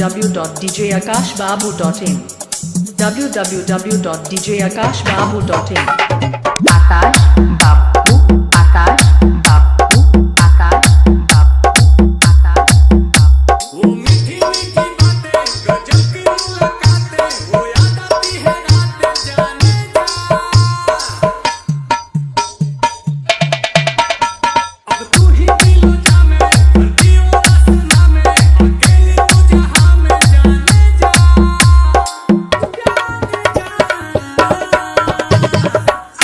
www.djakashbabu.in www.djakashbabu.in आकाश बाबू आकाश बाबू आकाश बाबू आकाश बाबू वो मीठी मीठी बातें गजब की मुलाकातें वो याद आती है रातें जाने जा अब तू ही दिलो जामे भरती हो आसमां में अकेली तू जहां में जाने जा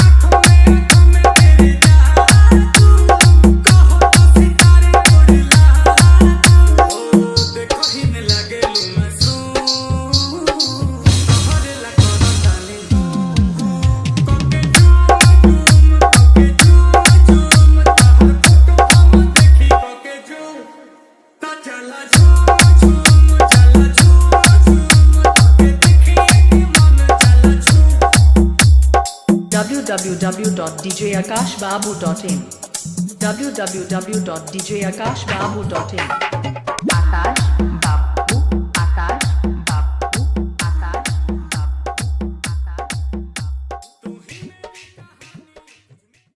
आँखों में तेरे जादू कहो तो सितारे उड़ ला देखो ही न लगे लू मासूम तोहरे लगो न ताले कोके झूम तोहर फोटो हम देखी कोके झूम तो चला झूम तोके देखी कि मन चला झूम www.djakashbabu.in www.djakashbabu.in आकाश